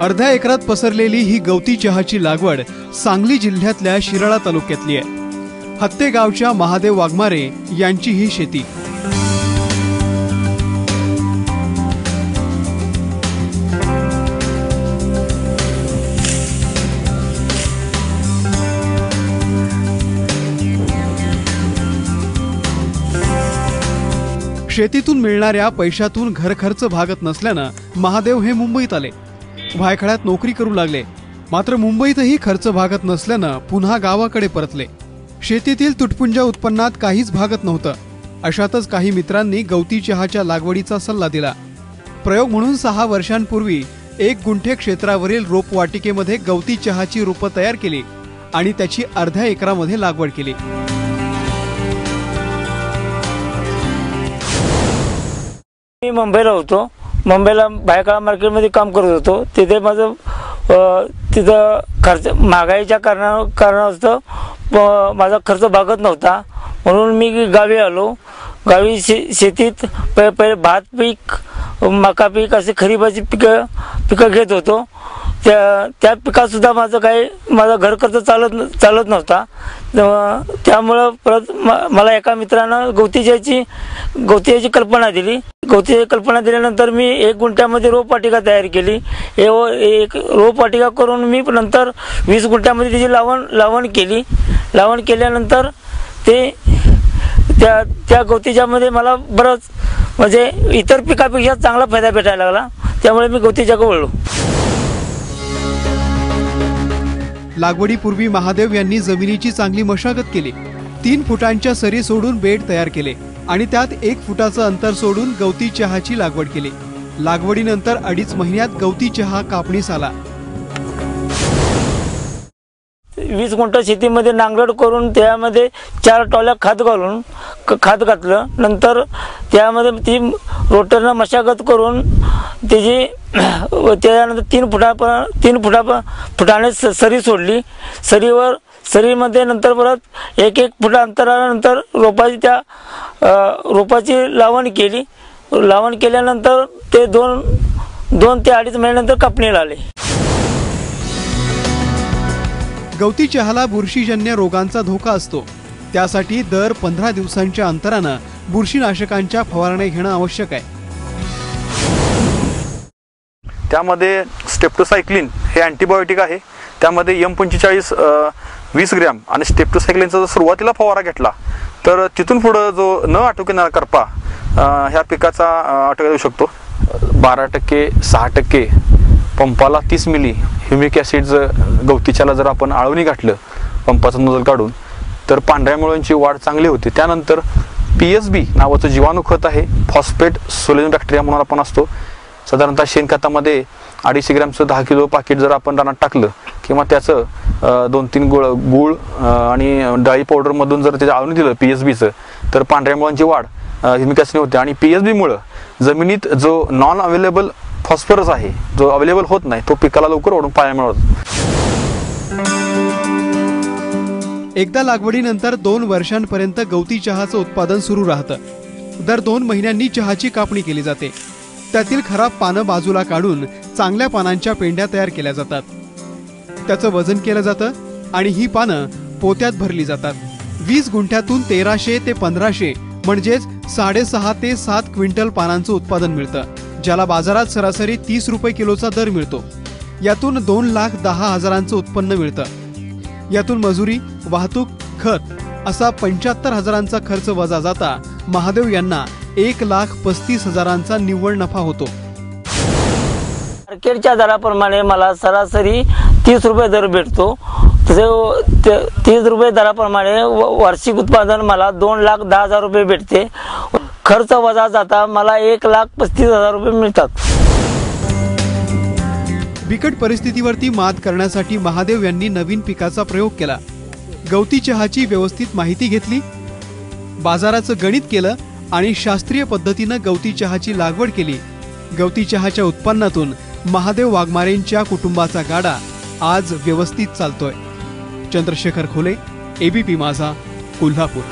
अर्ध्या एकरात पसरलेली ही गवती चहाची लागवड सांगली जिल्ह्यातल्या शिराळा तालुक्यातली आहे। हत्ते गावच्या महादेव वाघमारे यांची ही शेती। शेतीतून मिळणाऱ्या पैशातून घर खर्च भागत नसल्यानं महादेव हे मुंबईत आले। भायखळ्यात नोकरी करू लागले, मात्र मुंबईतही खर्च भागत नसल्यानं पुन्हा गावाकडे परतले। शेतीतील तुटपुंजा उत्पन्नात काहीच भागत नव्हतं। अशातच काही मित्रांनी गवती चहाच्या लागवडीचा सल्ला दिला। प्रयोग म्हणून 6 वर्षांपूर्वी 1 गुंठे क्षेत्रावरील रोपवाटिकेमध्ये गवती चहाची रोपं तयार केली आणि त्याची अर्ध्या एकरामध्ये लागवड केली। मी मुंबईला होतो, मुंबईला भायखळा मार्केटमध्ये काम करत होतो। तिथे माझं तिथं खर्च महागाईच्या कारणास्तव माझा खर्च भागत नव्हता, म्हणून मी गावी आलो। गावी शेतीत पहिले भात पीक, मका पीक असे खरीपाची पिकं घेत होतो। त्या पिकात सुद्धा माझा घर खर्च चालत नव्हता। त्यामुळं परत मला एका मित्रानं गवतीची कल्पना दिली। गवतीची कल्पना दिल्यानंतर मी 1 गुंठ्यामध्ये रोपवाटिका तयार केली। एक रोपवाटिका करून मी नंतर 20 गुंठ्यामध्ये त्याची लावण केली। लावण केल्यानंतर त्या गवतीच्यामध्ये मला बरंच म्हणजे इतर पिकापेक्षा चांगला फायदा भेटायला लागला। त्यामुळे मी गवतीच्याकडे वळलो। लागवडीपूर्वी महादेव यांनी जमिनीची चांगली मशागत केली। 3 फुटांच्या सरी सोडून बेड तयार केले आणि त्यात 1 फुटाचं अंतर सोडून गवती चहाची लागवड केली। लागवडीनंतर 2.5 महिन्यात गवती चहा कापणीस आला। 20 गुंठा शेतीमध्ये नांगरट करून त्यामध्ये 4 टोल्या खत घातलं। नंतर त्यामध्ये ती रोटरनं मशागत करून त्याच्यानंतर 3 फुटाने सरी सोडली। सरीमध्ये नंतर परत 1 फुटा अंतरानंतर रोपाची लावण केली। लावण केल्यानंतर ते 2 ते 2.5 महिन्यानंतर कापणीला आले। गवती चहाला बुरशीजन्य रोगांचा धोका असतो, त्यासाठी दर 15 दिवसांच्या अंतरानं बुरशीनाशकांच्या फवारण्या घेणं आवश्यक आहे। त्यामध्ये स्टेप्टोसायक्लिन हे अँटीबायोटिक आहे। त्यामध्ये M45 20 ग्रॅम आणि स्टेप्टोसायक्लिनचा जर सुरुवातीला फवारा घेतला तर तिथून पुढे जो न आटोक्यात येणारा करपा ह्या पिकाचा आटोक्यात येऊ शकतो। 12% 6% पंपाला 30 मिली ह्युमिक ॲसिड गवतीच्याला जर आपण आळवणी घातलं पंपाचं नोजल काढून तर पांढऱ्या मुळांची वाढ चांगली होते। त्यानंतर PSB नावाचं जीवाणू खत आहे, फॉस्फेट सोल्युशन बॅक्टेरिया म्हणून आपण असतो। साधारणतः शेणखतामध्ये 250 ग्रॅमचं 10 किलो पाकिट जर आपण रानात टाकलं किंवा त्याचं 2-3 गुळ आणि डाळी पावडरमधून जर त्याचं आळवणी दिलं PSBचं तर पांढऱ्या मुळांची वाढ ह्युमिक ॲसिड होते। आणि PSB मुळे जमिनीत जो नॉन अवेलेबल फॉस्फरस आहे, जो अवेलेबल होत नाही, तो पिकाला लवकर ओढून पाहायला मिळतो। एकदा लागवडीनंतर 2 वर्षांपर्यंत गवती चहाचं उत्पादन सुरू राहतं। दर 2 महिन्यांनी चहाची कापणी केली जाते। त्यातील खराब पानं बाजूला काढून चांगल्या पानांच्या पेंड्या तयार केल्या जातात। त्याचं वजन केलं जातं आणि ही पानं पोत्यात भरली जातात। 20 गुंठ्यातून 1300 ते 1500 म्हणजेच 6.5 ते 7 क्विंटल पानांचं उत्पादन मिळतं, ज्याला बाजारात सरासरी 30 रुपये किलोचा दर मिळतो। यातून 2,10,000चं उत्पन्न मिळतं। यातून मजुरी, वाहतूक, खत असा 75,000चा खर्च वजा जाता महादेव यांना 1,35,000चा निव्वळ नफा होतो। मार्केटच्या दराप्रमाणे मला सरासरी 30 रुपये दर भेटतो। तसे 30 रुपये दराप्रमाणे वार्षिक उत्पादन मला 2,10,000 रुपये भेटते। खर्च वजा जाता मला 1,35,000 रुपये मिळतात। बिकट परिस्थितीवरती मात करण्यासाठी महादेव यांनी नवीन पिकाचा प्रयोग केला। गवती चहाची व्यवस्थित माहिती घेतली, बाजाराचं गणित केलं आणि शास्त्रीय पद्धतीनं गवती चहाची लागवड केली। गवती चहाच्या उत्पन्नातून महादेव वाघमारेंच्या कुटुंबाचा गाडा आज व्यवस्थित चालतोय। चंद्रशेखर खोले, ABP माझा, कोल्हापूर।